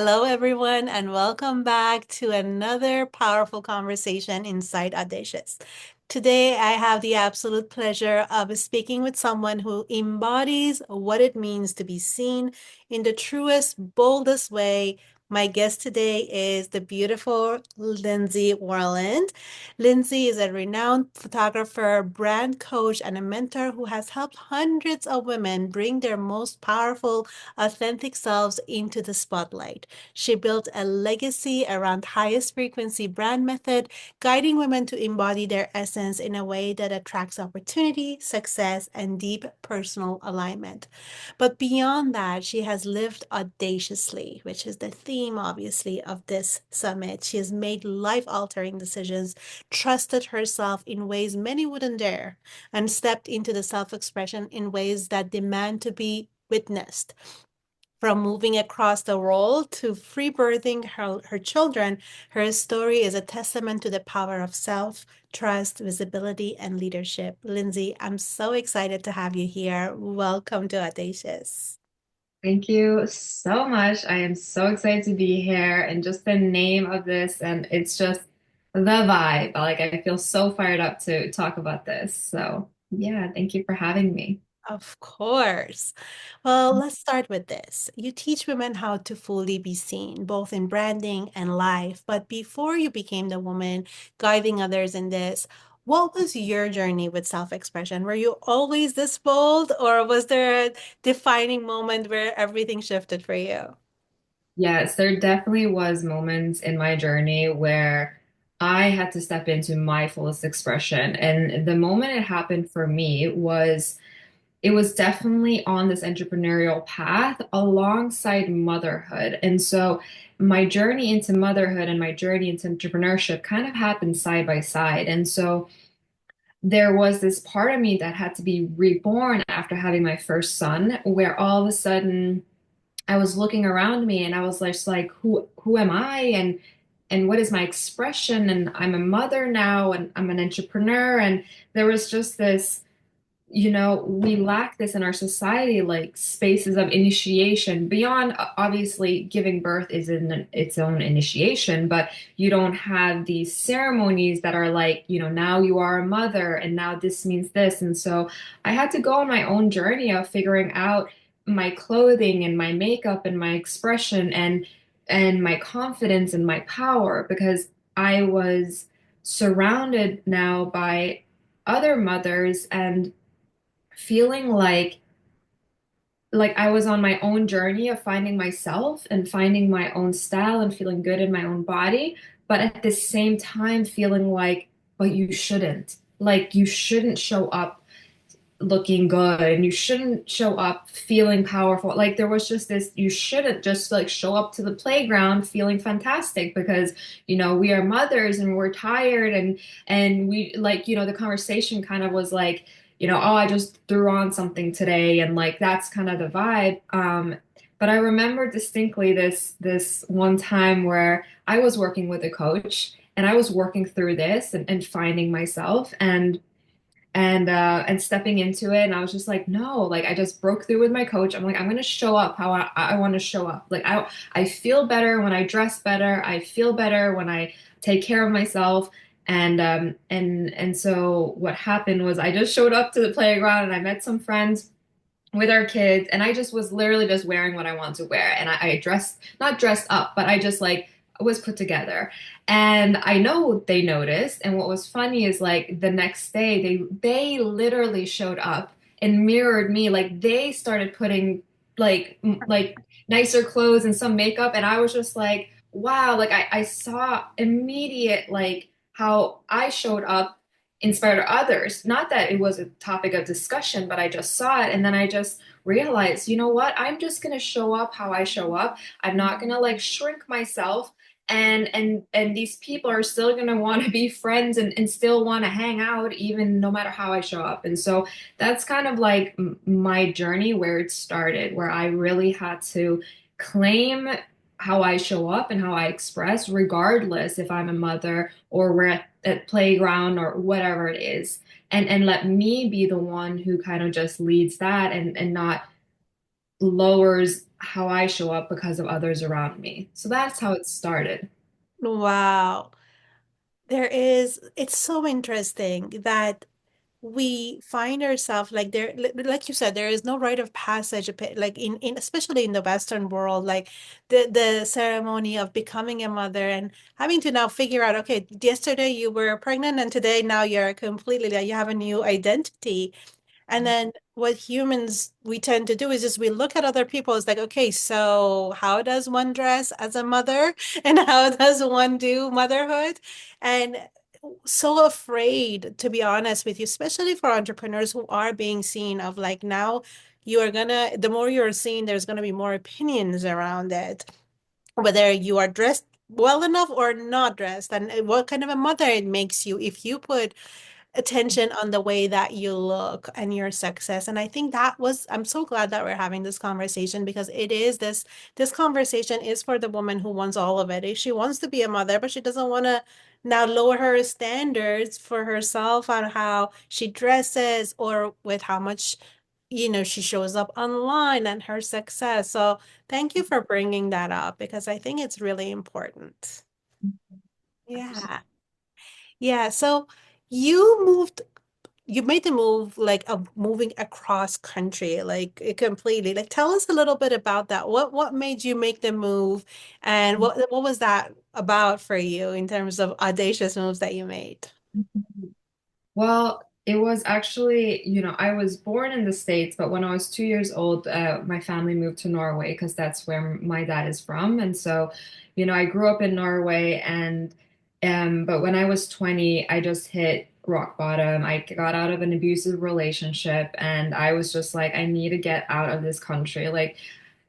Hello, everyone, and welcome back to another powerful conversation inside Audacious. Today, I have the absolute pleasure of speaking with someone who embodies what it means to be seen in the truest, boldest way. My guest today is the beautiful Lindsay Warland. Lindsay is a renowned photographer, brand coach, and a mentor who has helped hundreds of women bring their most powerful authentic selves into the spotlight. She built a legacy around highest frequency brand method, guiding women to embody their essence in a way that attracts opportunity, success, and deep personal alignment. But beyond that, she has lived audaciously, which is the theme, obviously, of this summit. She has made life altering decisions, trusted herself in ways many wouldn't dare, and stepped into the self expression in ways that demand to be witnessed. From moving across the world to free birthing her children, her story is a testament to the power of self, trust, visibility, and leadership. Lindsay, I'm so excited to have you here. Welcome to Audacious. Thank you so much. I am so excited to be here and just the name of this, and it's just the vibe. Like, I feel so fired up to talk about this. So, yeah, thank you for having me. Of course. Well, let's start with this. You teach women how to fully be seen, both in branding and life. But before you became the woman guiding others in this, what was your journey with self-expression? Were you always this bold, or was there a defining moment where everything shifted for you? Yes, there definitely was moments in my journey where I had to step into my fullest expression. And the moment it happened for me was it was definitely on this entrepreneurial path alongside motherhood. And so my journey into motherhood and my journey into entrepreneurship kind of happened side by side. And so there was this part of me that had to be reborn after having my first son, where all of a sudden I was looking around me and I was like, who am I? And what is my expression? And I'm a mother now and I'm an entrepreneur. And there was just this we lack this in our society, like spaces of initiation beyond obviously giving birth is in its own initiation, but you don't have these ceremonies that are like, now you are a mother and now this means this. And so I had to go on my own journey of figuring out my clothing and my makeup and my expression and my confidence and my power because I was surrounded now by other mothers and feeling like I was on my own journey of finding myself and finding my own style and feeling good in my own body, but at the same time feeling like, but you shouldn't. Like you shouldn't show up looking good and you shouldn't show up feeling powerful. Like there was just this, you shouldn't just like show up to the playground feeling fantastic because, we are mothers and we're tired and we like, the conversation kind of was like, oh, I just threw on something today and like that's kind of the vibe. But I remember distinctly this one time where I was working with a coach and I was working through this and finding myself and stepping into it. And I was just like, no, like I just broke through with my coach. I'm like, I'm gonna show up how I want to show up. Like I feel better when I dress better. I feel better when I take care of myself. And so what happened was I just showed up to the playground and I met some friends with our kids and I just was literally just wearing what I wanted to wear and I dressed not dressed up but I just like was put together and I know they noticed and what was funny is like the next day they literally showed up and mirrored me like they started putting like nicer clothes and some makeup and I was just like wow like I saw immediate like how I showed up inspired others. Not that it was a topic of discussion, but I just saw it and then I just realized, you know what? I'm just going to show up how I show up. I'm not going to like shrink myself and these people are still going to want to be friends and still want to hang out even no matter how I show up. And so that's kind of like my journey where it started, where I really had to claim how I show up and how I express, regardless if I'm a mother or we're at playground or whatever it is. And let me be the one who kind of just leads that and not lowers how I show up because of others around me. So that's how it started. Wow. It's so interesting that we find ourselves like there, like you said, there is no rite of passage, like especially in the Western world, like the ceremony of becoming a mother and having to now figure out, okay, yesterday you were pregnant and today now you're completely, like, you have a new identity. And then what humans we tend to do is just we look at other people. It's like, okay, so how does one dress as a mother? And how does one do motherhood? And so afraid, to be honest with you, especially for entrepreneurs who are being seen of like now you are gonna, the more you're seen, there's gonna be more opinions around it, whether you are dressed well enough or not dressed, and what kind of a mother it makes you if you put attention on the way that you look and your success. And I think I'm so glad that we're having this conversation because this conversation is for the woman who wants all of it. If she wants to be a mother, but she doesn't want to now lower her standards for herself on how she dresses or with how much, she shows up online and her success. So thank you for bringing that up because I think it's really important. Yeah. Yeah. So you moved you made the move like of moving across country, like completely. Like tell us a little bit about that. What made you make the move and what was that about for you in terms of audacious moves that you made? Well, it was actually, I was born in the States, but when I was 2 years old, my family moved to Norway because that's where my dad is from. And so, I grew up in Norway but when I was 20, I just hit rock bottom. I got out of an abusive relationship and I was just like, I need to get out of this country. Like,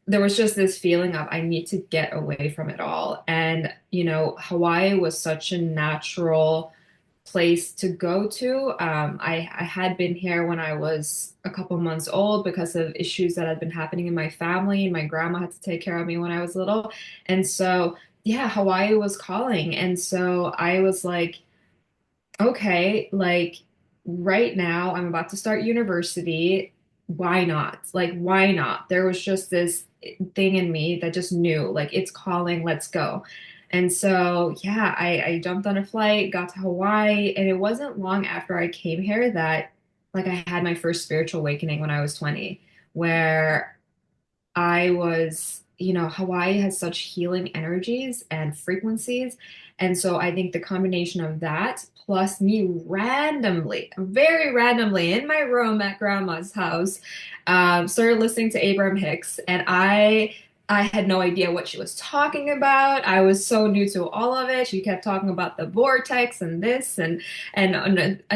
there was just this feeling of I need to get away from it all. And, Hawaii was such a natural place to go to. I had been here when I was a couple months old because of issues that had been happening in my family, and my grandma had to take care of me when I was little. And so, yeah, Hawaii was calling. And so I was like, okay, like right now I'm about to start university. Why not? Like, why not? There was just this thing in me that just knew, like, it's calling, let's go. And so, yeah, I jumped on a flight, got to Hawaii, and it wasn't long after I came here that, like, I had my first spiritual awakening when I was 20, where I was, Hawaii has such healing energies and frequencies. And so I think the combination of that plus me randomly, very randomly in my room at grandma's house, started listening to Abraham Hicks. And I had no idea what she was talking about. I was so new to all of it. She kept talking about the vortex and this and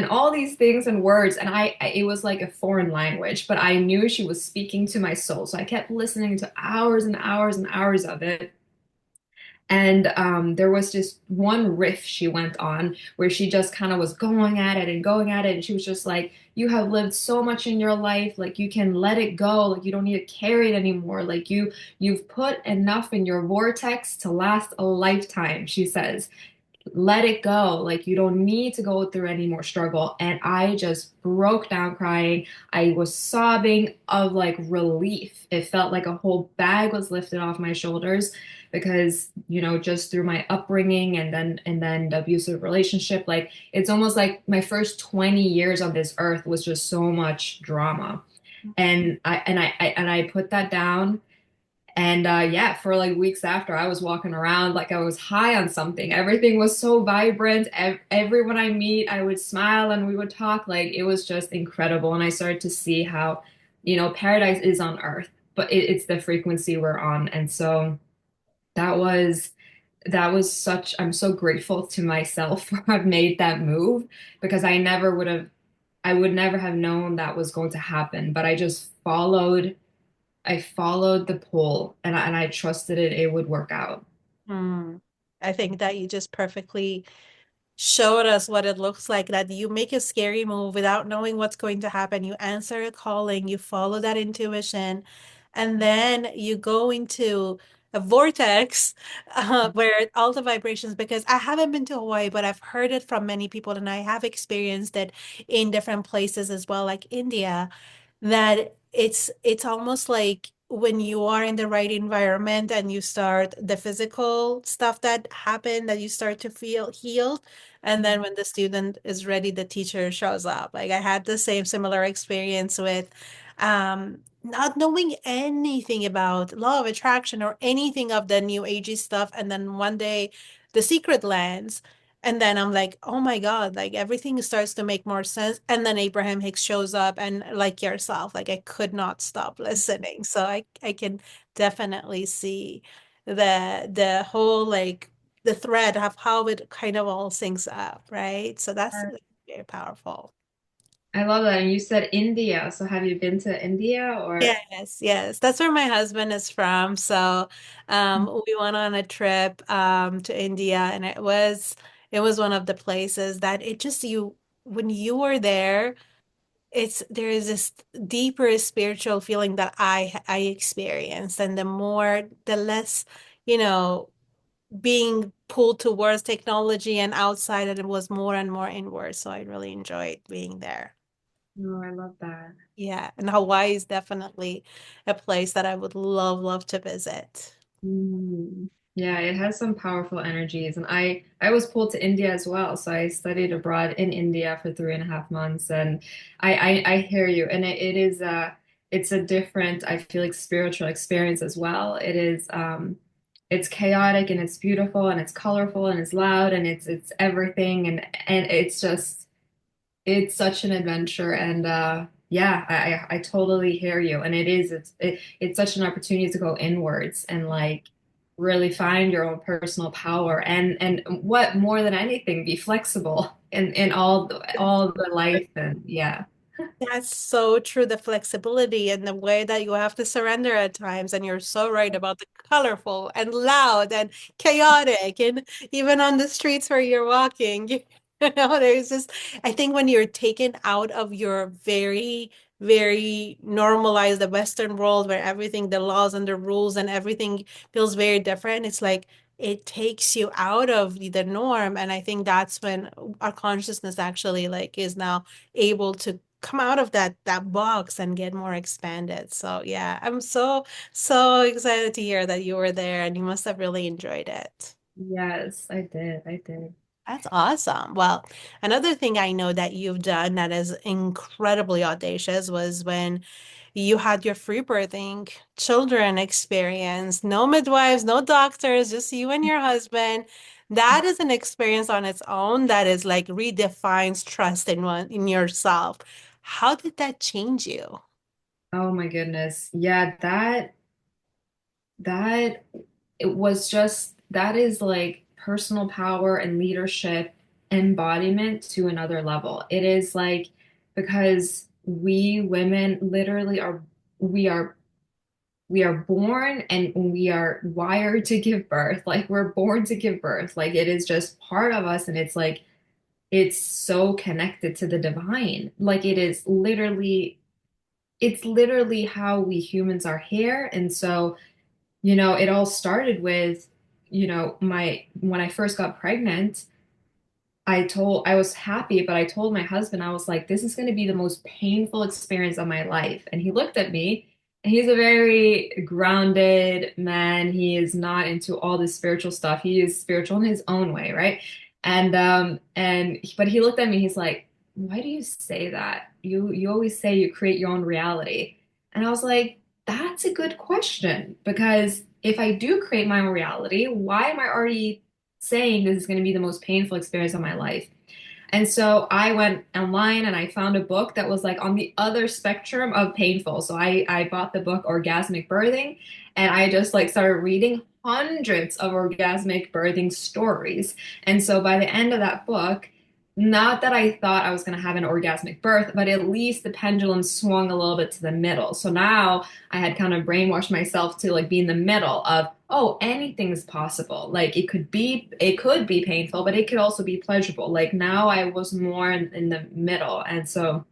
all these things and words, and it was like a foreign language, but I knew she was speaking to my soul, so I kept listening to hours and hours and hours of it. And there was just one riff she went on where she just kind of was going at it and going at it. And she was just like, you have lived so much in your life, like you can let it go, like you don't need to carry it anymore. Like you've put enough in your vortex to last a lifetime, she says. Let it go. Like you don't need to go through any more struggle. And I just broke down crying. I was sobbing of like relief. It felt like a whole bag was lifted off my shoulders because, just through my upbringing and then the abusive relationship, like it's almost like my first 20 years on this earth was just so much drama. And I put that down and yeah, for like weeks after, I was walking around like I was high on something. Everything was so vibrant. Everyone I meet, I would smile and we would talk. Like it was just incredible. And I started to see how, paradise is on earth, but it's the frequency we're on. And so that was I'm so grateful to myself for have made that move because I would never have known that was going to happen. But I followed the pull and I trusted it would work out. Hmm. I think that you just perfectly showed us what it looks like that you make a scary move without knowing what's going to happen. You answer a calling, you follow that intuition, and then you go into a vortex where all the vibrations, because I haven't been to Hawaii, but I've heard it from many people and I have experienced it in different places as well, like India, that it's almost like when you are in the right environment and you start the physical stuff that happened, that you start to feel healed. And then when the student is ready, the teacher shows up. Like I had the same similar experience with not knowing anything about law of attraction or anything of the new agey stuff. And then one day the secret lands. And then I'm like, oh my God, like everything starts to make more sense. And then Abraham Hicks shows up and like yourself, like I could not stop listening. So I can definitely see the whole like the thread of how it kind of all syncs up, right? So that's very powerful. I love that. And you said India. So have you been to India or? Yes, yes. That's where my husband is from. So we went on a trip to India and it was one of the places that it just you when you were there, there is this deeper spiritual feeling that I experienced. And the less, you know, being pulled towards technology and outside, and it was more and more inward. So I really enjoyed being there. No, I love that. Yeah, and Hawaii is definitely a place that I would love to visit. Mm. Yeah, it has some powerful energies. And I was pulled to India as well. So I studied abroad in India for 3.5 months. And I hear you. And it is it's a different, I feel like spiritual experience as well. It's chaotic and it's beautiful and it's colorful and it's loud and it's everything and it's just it's such an adventure, and yeah, I totally hear you. And it's such an opportunity to go inwards and like really find your own personal power, and what more than anything, be flexible in all the life, and yeah. That's so true. The flexibility and the way that you have to surrender at times. And you're so right about the colorful and loud and chaotic. And even on the streets where you're walking, there's just, I think when you're taken out of your very normalized, the Western world where everything, the laws and the rules and everything feels very different, it's like it takes you out of the norm. And I think that's when our consciousness actually like is now able to come out of that box and get more expanded. So yeah, I'm so excited to hear that you were there and you must have really enjoyed it. Yes, I did. That's awesome. Well, another thing I know that you've done that is incredibly audacious was when you had your free birthing children experience. No midwives, no doctors, just you and your husband. That is an experience on its own that is like redefines trust in yourself. How did that change you? Oh my goodness. Yeah, that it was just that is like personal power and leadership embodiment to another level. It is like because we women literally we are we are born and we are wired to give birth. Like we're born to give birth. Like it is just part of us, and it's like it's so connected to the divine. Like it's literally how we humans are here. And so it all started with, my when I first got pregnant, I was happy, but I told my husband, I was like, this is going to be the most painful experience of my life. And he looked at me, and he's a very grounded man. He is not into all this spiritual stuff. He is spiritual in his own way, right? But he looked at me, he's like, why do you say that? You always say you create your own reality. And I was like, that's a good question, because if I do create my own reality, why am I already saying this is going to be the most painful experience of my life? And so I went online and I found a book that was like on the other spectrum of painful. So I bought the book Orgasmic Birthing, and I just like started reading hundreds of orgasmic birthing stories. And so by the end of that book, not that I thought I was going to have an orgasmic birth, but at least the pendulum swung a little bit to the middle. So now I had kind of brainwashed myself to like be in the middle of, oh, anything's possible. Like it could be painful, but it could also be pleasurable. Like now I was more in the middle. And so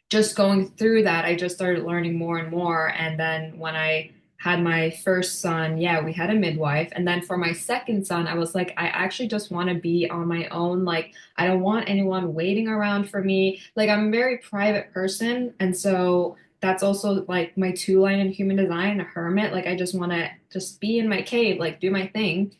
just going through that, I just started learning more and more. And then when I had my first son, yeah, we had a midwife. And then for my second son, I was like, I actually just want to be on my own. Like, I don't want anyone waiting around for me. Like, I'm a very private person. And so that's also like my two line in human design, a hermit. Like I just want to just be in my cave, like do my thing.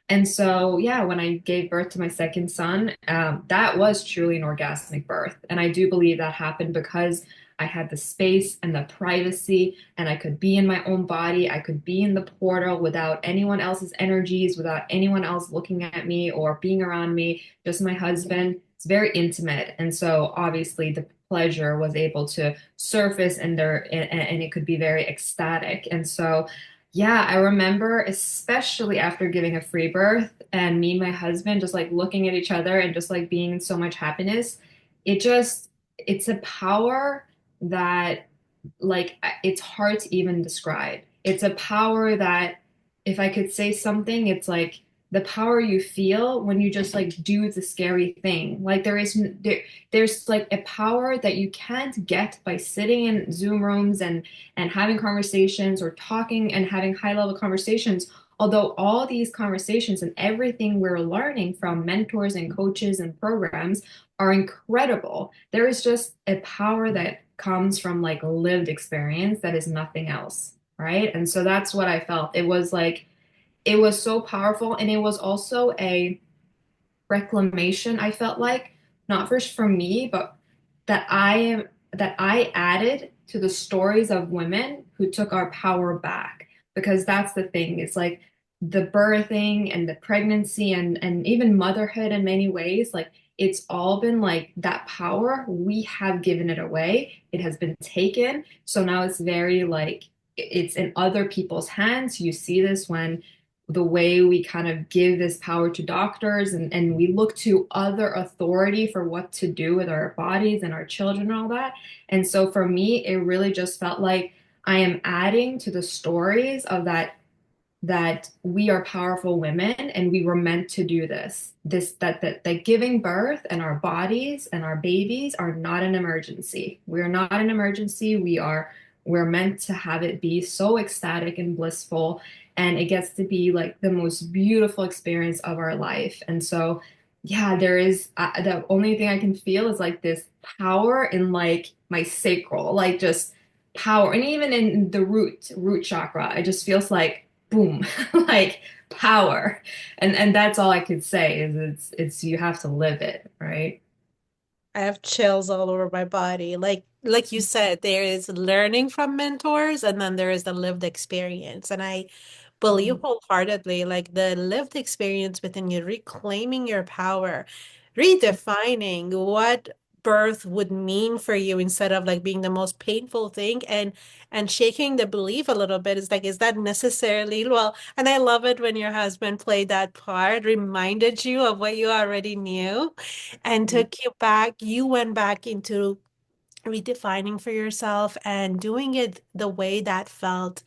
And so, yeah, when I gave birth to my second son, that was truly an orgasmic birth. And I do believe that happened because I had the space and the privacy, and I could be in my own body. I could be in the portal without anyone else's energies, without anyone else looking at me or being around me, just my husband. It's very intimate. And so, obviously, the pleasure was able to surface and and it could be very ecstatic. And so, yeah, I remember, especially after giving a free birth and me and my husband just like looking at each other and just like being in so much happiness. It just, it's a power that like it's hard to even describe. It's a power that if I could say something, it's like the power you feel when you just like do the scary thing. Like there's like a power that you can't get by sitting in Zoom rooms and having conversations or talking and having high level conversations. Although all these conversations and everything we're learning from mentors and coaches and programs are incredible, there is just a power that comes from like lived experience that is nothing else, right? And so that's what I felt. It was like, it was so powerful. And it was also a reclamation, I felt like, not first for me, but that I added to the stories of women who took our power back. Because that's the thing. It's like the birthing and the pregnancy and even motherhood in many ways, like it's all been like that power, we have given it away. It has been taken. So now it's very like it's in other people's hands. You see this when the way we kind of give this power to doctors and we look to other authority for what to do with our bodies and our children and all that. And so for me, it really just felt like I am adding to the stories of that we are powerful women and we were meant to do that giving birth and our bodies and our babies are not an emergency. We're not an emergency. We're meant to have it be so ecstatic and blissful, and it gets to be like the most beautiful experience of our life. And so yeah, there is the only thing I can feel is like this power in like my sacral, like just power. And even in the root chakra, it just feels like boom, like power. And that's all I could say is it's you have to live it, right? I have chills all over my body. Like you said, there is learning from mentors and then there is the lived experience. And I believe Mhm. wholeheartedly, like the lived experience within you, reclaiming your power, redefining what birth would mean for you instead of like being the most painful thing and shaking the belief a little bit is like, is that necessarily well? And I love it when your husband played that part, reminded you of what you already knew and took you back. You went back into redefining for yourself and doing it the way that felt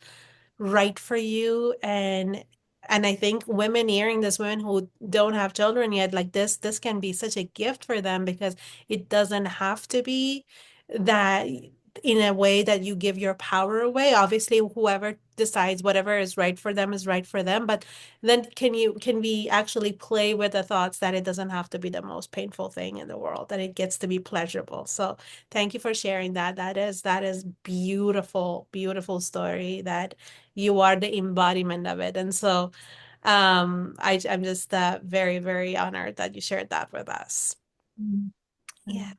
right for you and I think women hearing this, women who don't have children yet, like this can be such a gift for them because it doesn't have to be that in a way that you give your power away. Obviously, whoever decides whatever is right for them is right for them, but then can we actually play with the thoughts that it doesn't have to be the most painful thing in the world, that it gets to be pleasurable. So thank you for sharing that. That is beautiful, beautiful story that you are the embodiment of it. And so I'm just very, very honored that you shared that with us. Mhm. Yeah.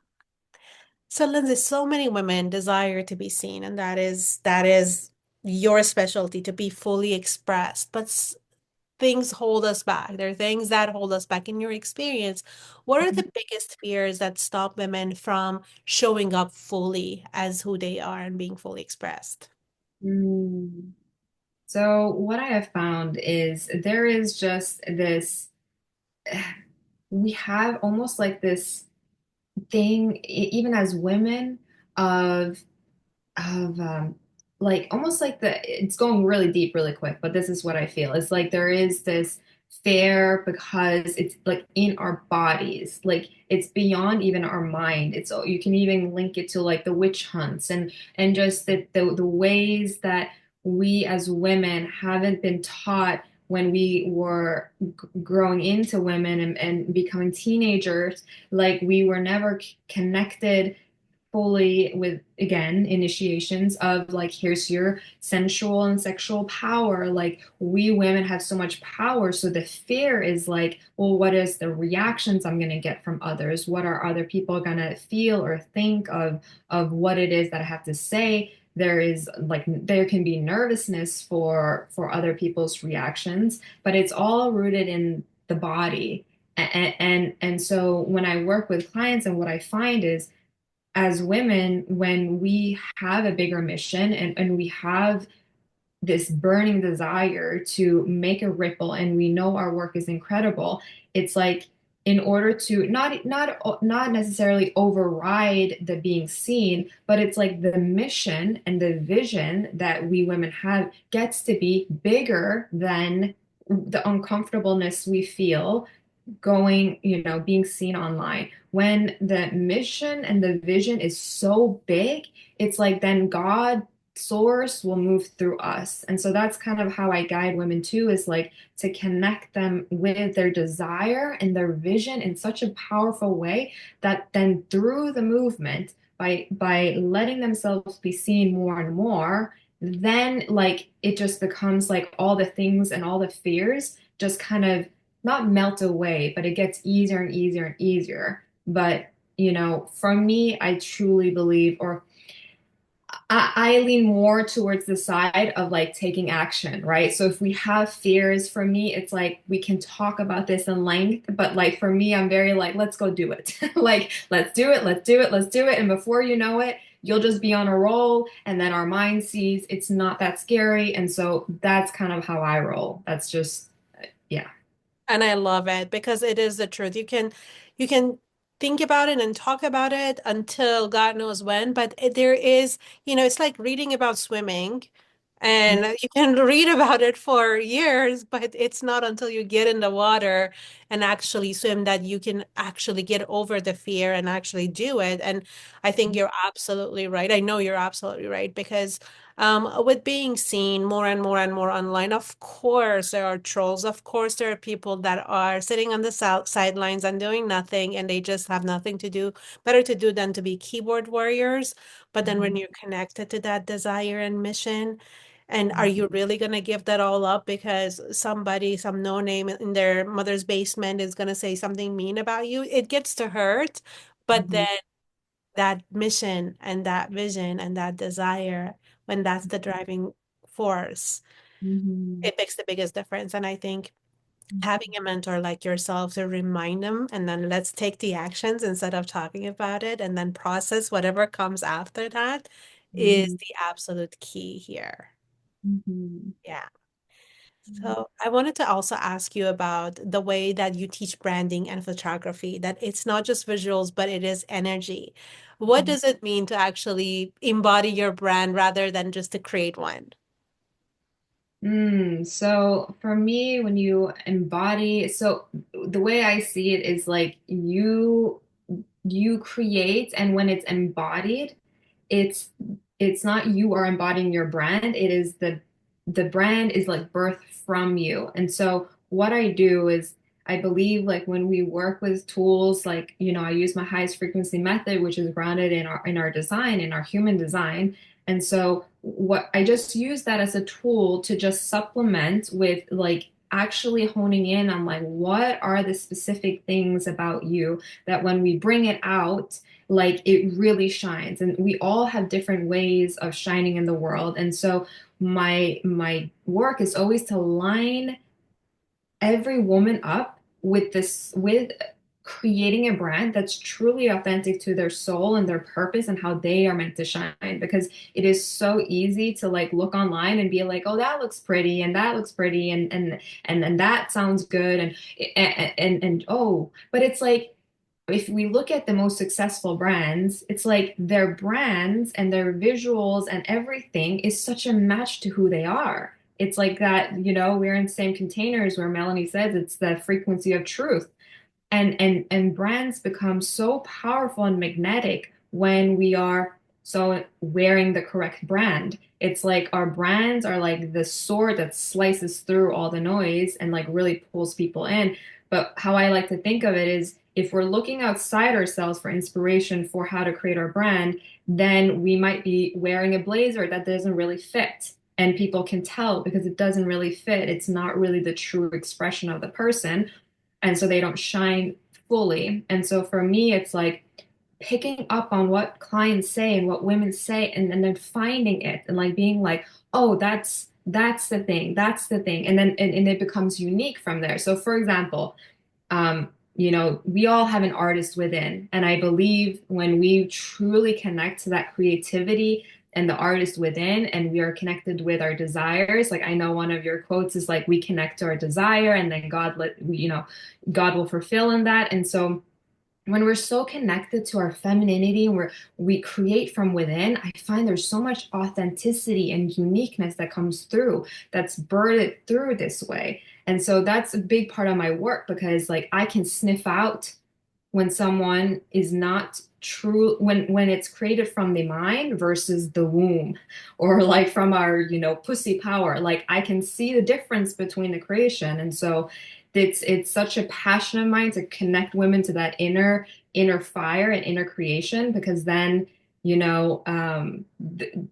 So Lindsay, so many women desire to be seen, and that is your specialty to be fully expressed. But things hold us back. There are things that hold us back in your experience. What are the biggest fears that stop women from showing up fully as who they are and being fully expressed? Mm. So what I have found is there is just this, we have almost like this thing, even as women, of of like almost like it's going really deep really quick, but this is what I feel. It's like there is this fear because it's like in our bodies, like it's beyond even our mind. It's you can even link it to like the witch hunts and just the ways that we as women haven't been taught when we were growing into women and becoming teenagers, like we were never connected fully with, again, initiations of like, here's your sensual and sexual power. Like, we women have so much power. So the fear is like, well, what is the reactions I'm going to get from others? What are other people going to feel or think of what it is that I have to say? There is like, there can be nervousness for other people's reactions, but it's all rooted in the body. And so when I work with clients, and what I find is, as women, when we have a bigger mission, and we have this burning desire to make a ripple, and we know our work is incredible, it's like, in order to not necessarily override the being seen, but it's like the mission and the vision that we women have gets to be bigger than the uncomfortableness we feel going, being seen online. When the mission and the vision is so big, it's like then God source will move through us. And so that's kind of how I guide women too, is like to connect them with their desire and their vision in such a powerful way that then through the movement, by letting themselves be seen more and more, then like it just becomes like all the things and all the fears just kind of not melt away, but it gets easier and easier and easier. But, for me, I truly believe, or I lean more towards the side of like taking action, right? So if we have fears, for me, it's like we can talk about this in length, but like for me, I'm very like, let's go do it. Like, let's do it, let's do it, let's do it. And before you know it, you'll just be on a roll. And then our mind sees it's not that scary. And so that's kind of how I roll. That's just, yeah. And I love it because it is the truth. You can think about it and talk about it until God knows when, but there is, it's like reading about swimming, and you can read about it for years, but it's not until you get in the water and actually swim that you can actually get over the fear and actually do it. And I think you're absolutely right. I know you're absolutely right because with being seen more and more and more online, of course, there are trolls. Of course, there are people that are sitting on the sidelines and doing nothing, and they just have nothing to do, better to do than to be keyboard warriors. But then when Mhm. you're connected to that desire and mission, and are Mhm. you really going to give that all up because somebody, some no name in their mother's basement is going to say something mean about you? It gets to hurt, but Mhm. then that mission and that vision and that desire, when that's the driving force, Mhm. it makes the biggest difference. And I think having a mentor like yourself to remind them and then let's take the actions instead of talking about it and then process whatever comes after that is Mhm. the absolute key here. Mhm. Yeah. Mhm. So I wanted to also ask you about the way that you teach branding and photography, that it's not just visuals, but it is energy. What Mhm. does it mean to actually embody your brand rather than just to create one? So for me, when you embody, so the way I see it is like you create, and when it's embodied, it's it's not you are embodying your brand, it is the brand is like birthed from you. And so what I do is, I believe like when we work with tools, like, I use my highest frequency method, which is grounded in our design, in our human design. And so what I just use that as a tool to just supplement with like actually honing in on like, what are the specific things about you that when we bring it out, like it really shines. And we all have different ways of shining in the world. And so my work is always to line every woman up with creating a brand that's truly authentic to their soul and their purpose and how they are meant to shine, because it is so easy to like look online and be like, oh, that looks pretty and that looks pretty and that sounds good and oh, but it's like, if we look at the most successful brands, it's like their brands and their visuals and everything is such a match to who they are. It's like that, we're in the same containers, where Melanie says it's the frequency of truth. And brands become so powerful and magnetic when we are So wearing the correct brand. It's like our brands are like the sword that slices through all the noise and like really pulls people in. But how I like to think of it is if we're looking outside ourselves for inspiration for how to create our brand, then we might be wearing a blazer that doesn't really fit. And people can tell because it doesn't really fit. It's not really the true expression of the person. And so they don't shine fully. And so for me, it's like picking up on what clients say and what women say and then finding it and like being like, oh, that's the thing, that's the thing. And then and it becomes unique from there. So for example, we all have an artist within. And I believe when we truly connect to that creativity and the artist within, and we are connected with our desires, like I know one of your quotes is like, we connect to our desire, and then God will fulfill in that. And so when we're so connected to our femininity and we create from within, I find there's so much authenticity and uniqueness that comes through that's birthed through this way. And so that's a big part of my work because like I can sniff out when someone is not true when it's created from the mind versus the womb or like from our pussy power. Like I can see the difference between the creation. And so it's such a passion of mine to connect women to that inner fire and inner creation, because then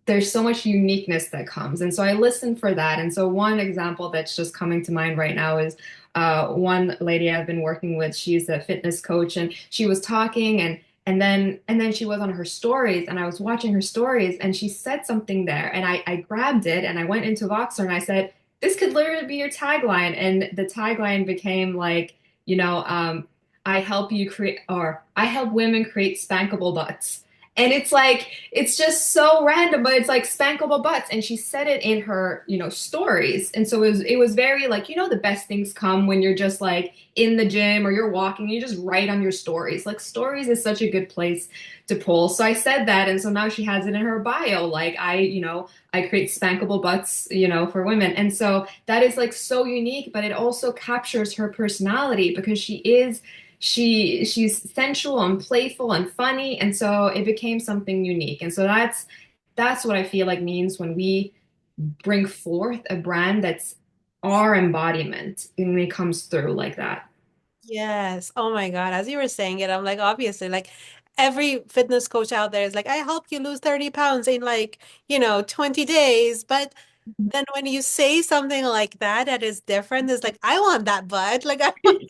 there's so much uniqueness that comes. And so I listen for that. And so one example that's just coming to mind right now is one lady I've been working with. She's a fitness coach, and she was talking, and then she was on her stories, and I was watching her stories, and she said something there, and I grabbed it and I went into Voxer and I said, this could literally be your tagline. And the tagline became like, I help you create, or I help women create spankable butts. And it's like, it's just so random, but it's like spankable butts. And she said it in her, stories. And so it was very like, the best things come when you're just like in the gym or you're walking, you just write on your stories. Like stories is such a good place to pull. So I said that. And so now she has it in her bio. Like I create spankable butts, for women. And so that is like so unique, but it also captures her personality because she's sensual and playful and funny, and so it became something unique. And so that's what I feel like means when we bring forth a brand that's our embodiment and it comes through like that. Yes. Oh my God. As you were saying it, I'm like, obviously, like every fitness coach out there is like, I help you lose 30 pounds in like, 20 days. But then when you say something like that, that is different, it's like, I want that butt. Like, I want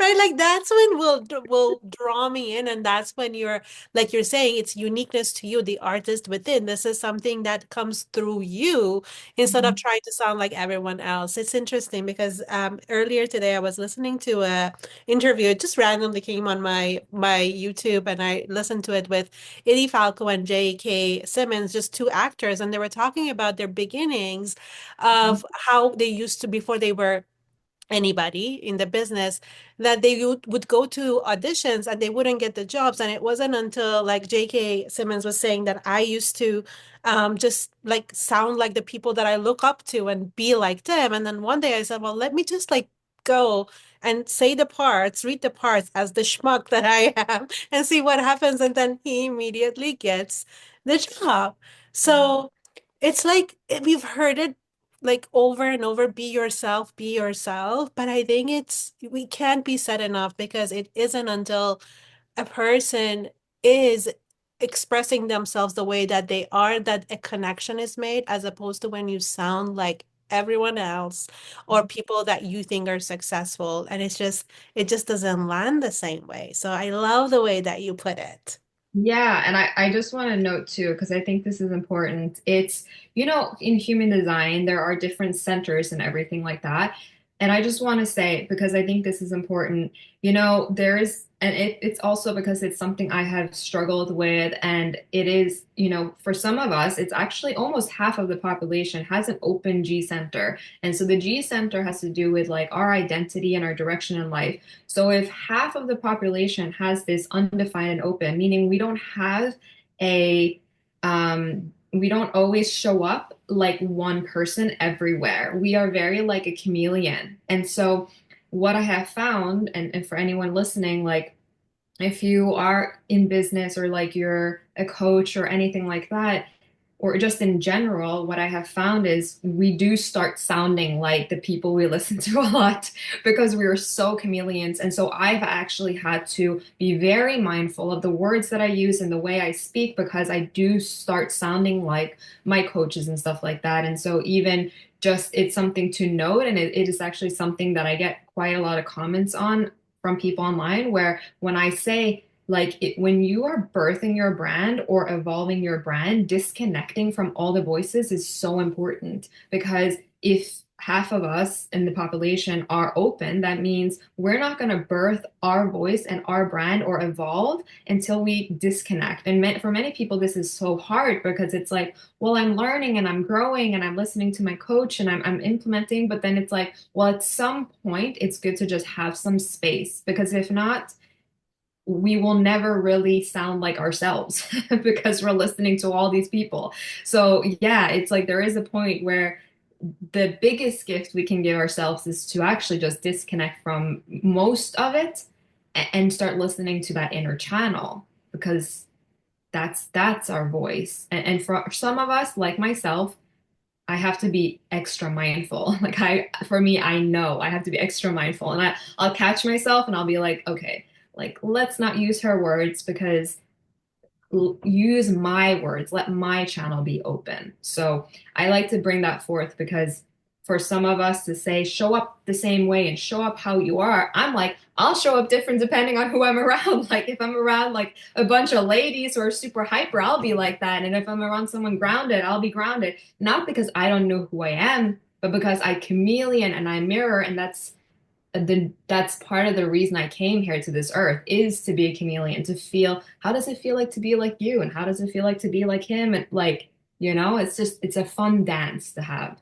right, like that's when will draw me in, and that's when you're like you're saying it's uniqueness to you, the artist within. This is something that comes through you instead of Mhm. trying to sound like everyone else. It's interesting because earlier today I was listening to a interview. It just randomly came on my YouTube, and I listened to it with Eddie Falco and J.K. Simmons, just two actors, and they were talking about their beginnings of how they used to before they were anybody in the business, that they would go to auditions and they wouldn't get the jobs. And it wasn't until like J.K. Simmons was saying that I used to just like sound like the people that I look up to and be like them. And then one day I said, well, let me just like go and say the parts, read the parts as the schmuck that I am and see what happens. And then he immediately gets the job. So it's like we've heard it like over and over, be yourself. But I think we can't be said enough because it isn't until a person is expressing themselves the way that they are that a connection is made, as opposed to when you sound like everyone else or people that you think are successful. And it just doesn't land the same way. So I love the way that you put it. Yeah, and I just want to note too, because I think this is important. It's, in human design, there are different centers and everything like that. And I just want to say, because I think this is important, there is, and it's also because it's something I have struggled with. And it is, for some of us, it's actually almost half of the population has an open G center. And so the G center has to do with like our identity and our direction in life. So if half of the population has this undefined and open, meaning a, we don't always show up like one person everywhere. We are very like a chameleon. And so what I have found, and for anyone listening, like if you are in business or like you're a coach or anything like that, or just in general, what I have found is we do start sounding like the people we listen to a lot because we are so chameleons. And so I've actually had to be very mindful of the words that I use and the way I speak because I do start sounding like my coaches and stuff like that. And so even just it's something to note, and it is actually something that I get quite a lot of comments on from people online where when I say, when you are birthing your brand or evolving your brand, disconnecting from all the voices is so important because if half of us in the population are open, that means we're not going to birth our voice and our brand or evolve until we disconnect. And for many people, this is so hard because it's like, well, I'm learning and I'm growing and I'm listening to my coach and I'm implementing. But then it's like, well, at some point, it's good to just have some space because if not, we will never really sound like ourselves because we're listening to all these people. So, yeah, it's like there is a point where the biggest gift we can give ourselves is to actually just disconnect from most of it and start listening to that inner channel because that's our voice. And for some of us, like myself, I have to be extra mindful. For me, I know I have to be extra mindful, and I'll catch myself, and I'll be like, okay, like let's not use her words because use my words, let my channel be open. So I like to bring that forth because for some of us to say show up the same way and show up how you are, I'm like, I'll show up different depending on who I'm around. Like if I'm around like a bunch of ladies who are super hyper, I'll be like that. And if I'm around someone grounded, I'll be grounded. Not because I don't know who I am, but because I chameleon and I mirror, and that's part of the reason I came here to this earth is to be a chameleon, to feel how does it feel like to be like you and how does it feel like to be like him, and it's a fun dance to have.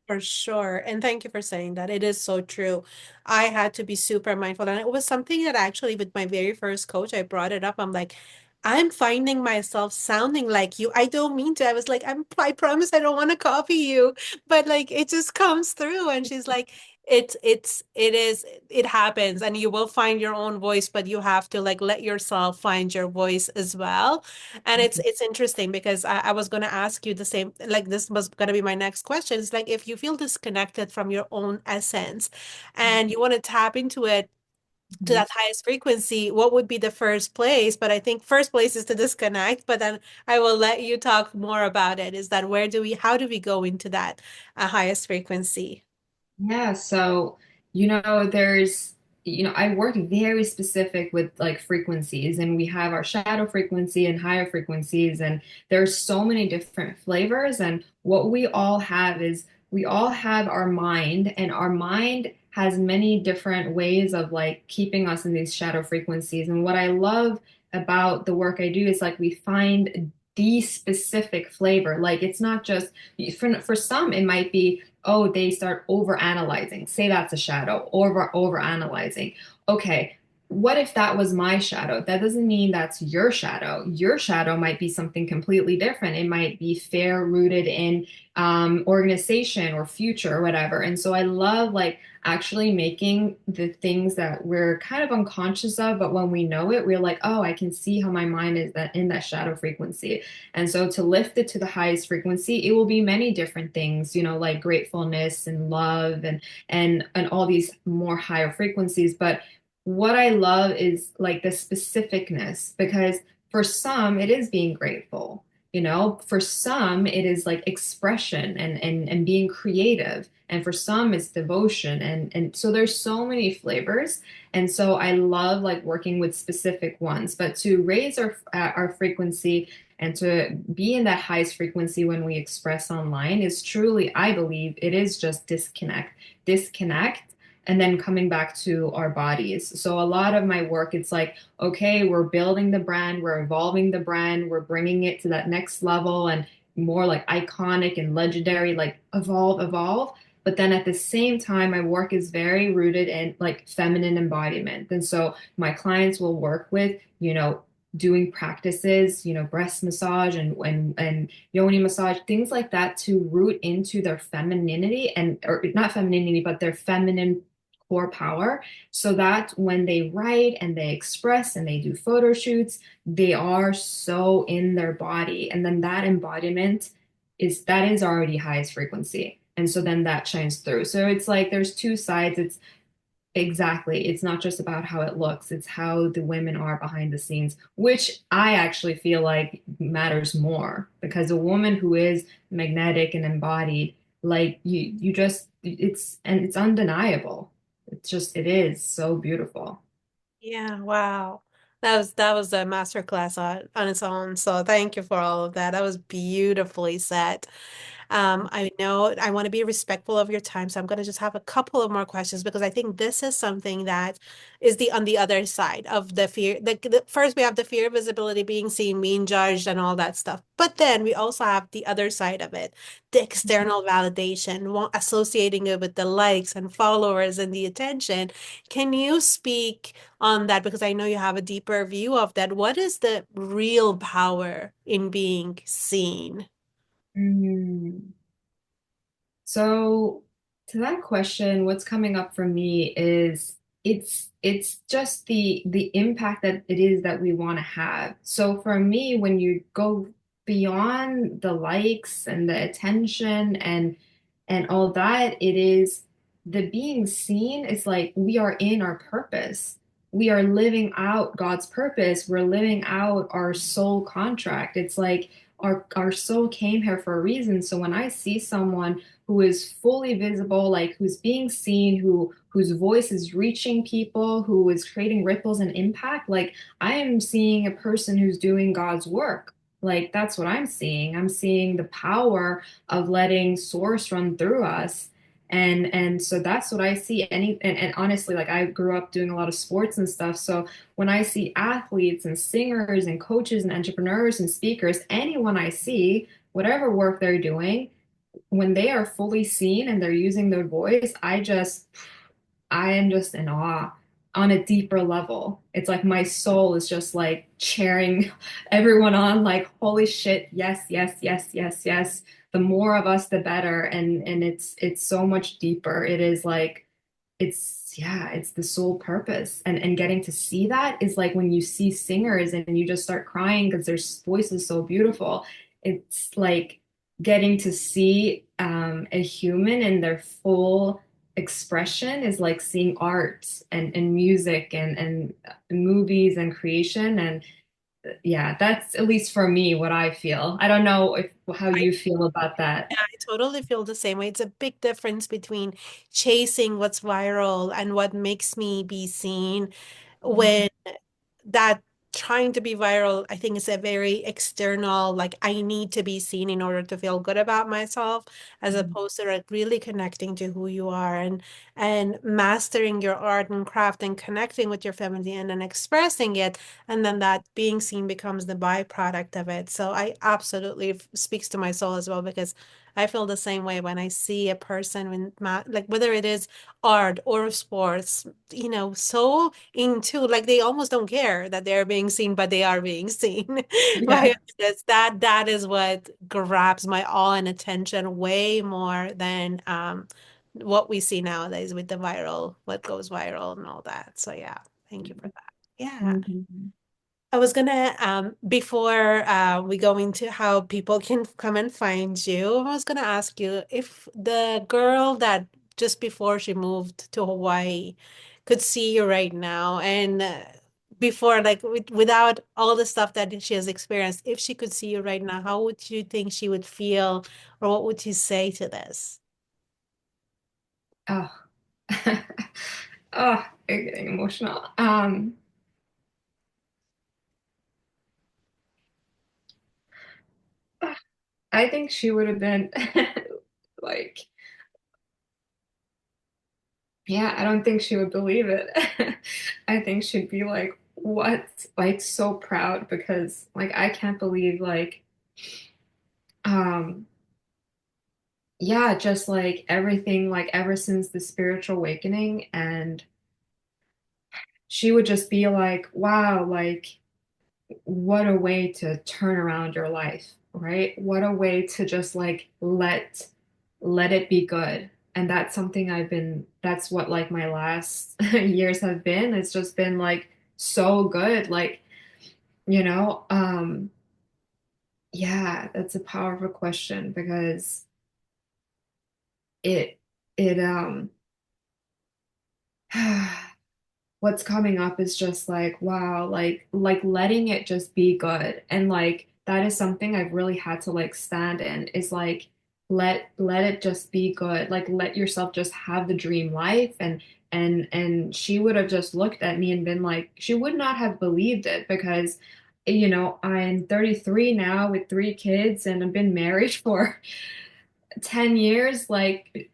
For sure. And thank you for saying that. It is so true. I had to be super mindful. And it was something that actually, with my very first coach, I brought it up. I'm like, I'm finding myself sounding like you. I don't mean to. I was like, I promise I don't want to copy you. But like, it just comes through. And she's like, it happens and you will find your own voice, but you have to like let yourself find your voice as well. And it's interesting because I was going to ask you the same, like this was going to be my next question. It's like if you feel disconnected from your own essence and you want to tap into it to Mhm. that highest frequency, what would be the first place? But I think first place is to disconnect, but then I will let you talk more about it. Is that how do we go into that highest frequency? Yeah, so I work very specific with like frequencies, and we have our shadow frequency and higher frequencies, and there's so many different flavors. And what we all have is we all have our mind, and our mind has many different ways of like keeping us in these shadow frequencies. And what I love about the work I do is like we find the specific flavor. Like it's not just for some, it might be oh, they start over analyzing. Say that's a shadow, over analyzing. Okay, what if that was my shadow? That doesn't mean that's your shadow. Your shadow might be something completely different. It might be fair rooted in organization or future or whatever. And so I love like actually making the things that we're kind of unconscious of, but when we know it, we're like, oh, I can see how my mind is that in that shadow frequency. And so to lift it to the highest frequency, it will be many different things, like gratefulness and love and all these more higher frequencies. But what I love is like the specificness because for some it is being grateful. For some it is like expression and being creative. And for some it's devotion. And so there's so many flavors. And so I love like working with specific ones. But to raise our frequency and to be in that highest frequency when we express online is truly, I believe, it is just disconnect, and then coming back to our bodies. So a lot of my work, it's like, okay, we're building the brand, we're evolving the brand, we're bringing it to that next level and more like iconic and legendary, like evolve. But then at the same time, my work is very rooted in like feminine embodiment. And so my clients will work with, doing practices, breast massage and yoni massage, things like that to root into their femininity or not femininity, but their feminine core power, so that when they write and they express and they do photo shoots, they are so in their body. And then that embodiment is already highest frequency. And so then that shines through. So it's like there's two sides. It's exactly. It's not just about how it looks, it's how the women are behind the scenes, which I actually feel like matters more because a woman who is magnetic and embodied, like you just, it's undeniable. It's just, it is so beautiful. Yeah, wow. That was a master class on its own. So thank you for all of that. That was beautifully said. I know I want to be respectful of your time, so I'm going to just have a couple of more questions because I think this is something that is the on the other side of the fear. First, we have the fear of visibility, being seen, being judged, and all that stuff. But then we also have the other side of it, the external validation, associating it with the likes and followers and the attention. Can you speak on that? Because I know you have a deeper view of that. What is the real power in being seen? Mm. So to that question, what's coming up for me is it's just the impact that it is that we want to have. So for me, when you go beyond the likes and the attention and all that, it is the being seen is like we are in our purpose. We are living out God's purpose. We're living out our soul contract. It's like our soul came here for a reason. So when I see someone who is fully visible, like who's being seen, whose voice is reaching people, who is creating ripples and impact. Like I am seeing a person who's doing God's work. Like that's what I'm seeing. I'm seeing the power of letting source run through us. And so that's what I see. And honestly, like I grew up doing a lot of sports and stuff. So when I see athletes and singers and coaches and entrepreneurs and speakers, anyone I see, whatever work they're doing, when they are fully seen and they're using their voice, I am just in awe on a deeper level. It's like my soul is just like cheering everyone on, like, holy shit, yes, yes, yes, yes, yes. The more of us, the better. And it's so much deeper. It is like it's yeah, it's the sole purpose. And getting to see that is like when you see singers and you just start crying because their voice is so beautiful. It's like getting to see a human in their full expression is like seeing art and music and movies and creation. And yeah, that's at least for me what I feel. I don't know if how you feel about that. Yeah, I totally feel the same way. It's a big difference between chasing what's viral and what makes me be seen when that trying to be viral, I think is a very external, like I need to be seen in order to feel good about myself, as opposed to like really connecting to who you are and mastering your art and craft and connecting with your family and then expressing it. And then that being seen becomes the byproduct of it. So I absolutely speaks to my soul as well because I feel the same way when I see a person when like whether it is art or sports, so into like they almost don't care that they're being seen, but they are being seen by Yeah. others. That is what grabs my awe and attention way more than what we see nowadays with the viral, what goes viral and all that. So yeah, thank you for that. Yeah. Mhm. I was gonna before we go into how people can come and find you, I was gonna ask you if the girl that just before she moved to Hawaii could see you right now and before like without all the stuff that she has experienced, if she could see you right now, how would you think she would feel or what would you say to this? Oh. Oh, I'm getting emotional. I think she would have been like, yeah, I don't think she would believe it. I think she'd be like, what? Like so proud because like I can't believe um yeah, just like everything like ever since the spiritual awakening and she would just be like, wow, like what a way to turn around your life, right? What a way to just like let it be good. And that's something that's what like my last years have been. It's just been like so good. Like, you know, yeah, that's a powerful question because it, it, what's coming up is just like wow, like letting it just be good, and like that is something I've really had to like stand in, is like let it just be good, like let yourself just have the dream life. And she would have just looked at me and been like, she would not have believed it, because I'm 33 now with 3 kids and I've been married for 10 years. Like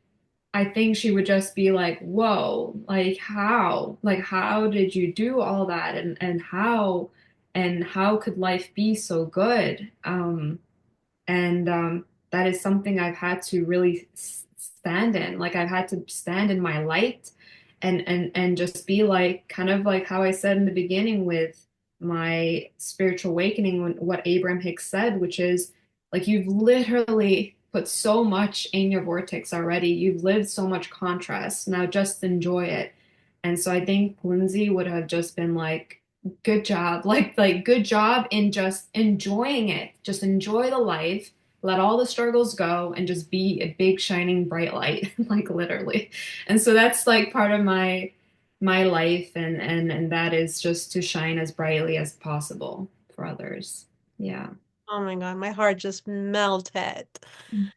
I think she would just be like, whoa, like how? Like how did you do all that? And how could life be so good? And that is something I've had to really stand in. Like I've had to stand in my light and just be like kind of like how I said in the beginning with my spiritual awakening, what Abraham Hicks said, which is like you've literally put so much in your vortex already. You've lived so much contrast. Now just enjoy it. And so I think Lindsay would have just been like, good job. Like good job in just enjoying it. Just enjoy the life, let all the struggles go, and just be a big shining bright light, like literally. And so that's like part of my life, and that is just to shine as brightly as possible for others. Yeah. Oh my God, my heart just melted. Mhm.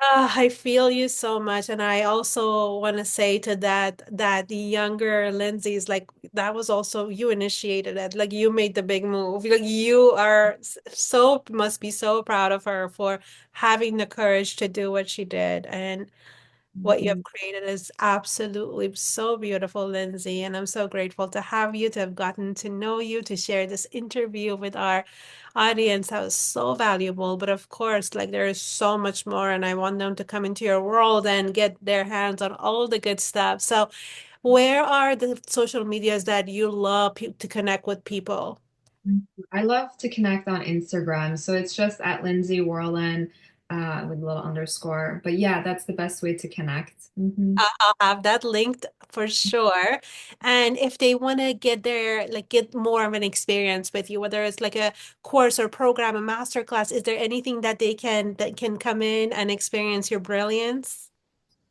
I feel you so much, and I also want to say to that the younger Lindsay is like that was also you initiated it, like you made the big move. Like you are so must be so proud of her for having the courage to do what she did, and what you have Mhm. created is absolutely so beautiful, Lindsay. And I'm so grateful to have you, to have gotten to know you, to share this interview with our audience. That was so valuable. But of course, like there is so much more, and I want them to come into your world and get their hands on all the good stuff. So, where are the social medias that you love to connect with people? I love to connect on Instagram, so it's just at Lindsay Warland with a little underscore. But yeah, that's the best way to connect. I'll have that linked for sure. And if they want to get their, like, get more of an experience with you, whether it's like a course or program, a master class, is there anything that can come in and experience your brilliance?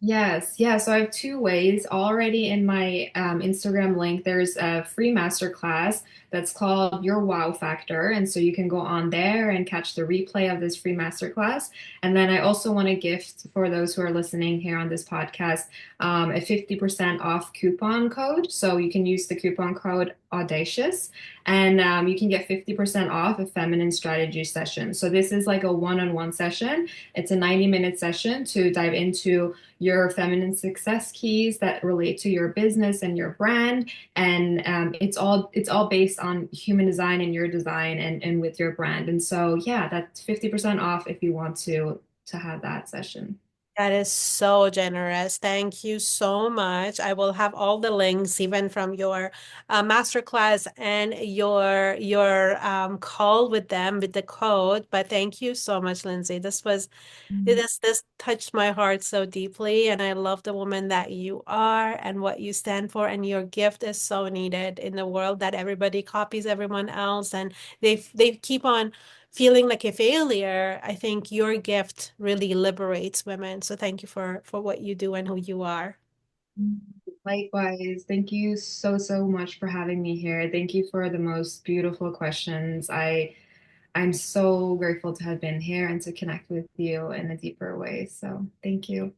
Yes, yeah. So I have 2 ways already in my Instagram link. There's a free masterclass that's called Your Wow Factor. And so you can go on there and catch the replay of this free masterclass. And then I also want to gift for those who are listening here on this podcast a 50% off coupon code. So you can use the coupon code Audacious, and you can get 50% off a feminine strategy session. So this is like a one-on-one session. It's a 90-minute session to dive into your feminine success keys that relate to your business and your brand. And it's all based on human design and your design and with your brand. And so yeah, that's 50% off if you want to have that session. That is so generous. Thank you so much. I will have all the links, even from your masterclass and your call with them with the code. But thank you so much, Lindsay. This touched my heart so deeply, and I love the woman that you are and what you stand for, and your gift is so needed in the world that everybody copies everyone else, and they keep on feeling like a failure. I think your gift really liberates women. So thank you for what you do and who you are. Likewise, thank you so, so much for having me here. Thank you for the most beautiful questions. I'm so grateful to have been here and to connect with you in a deeper way. So thank you.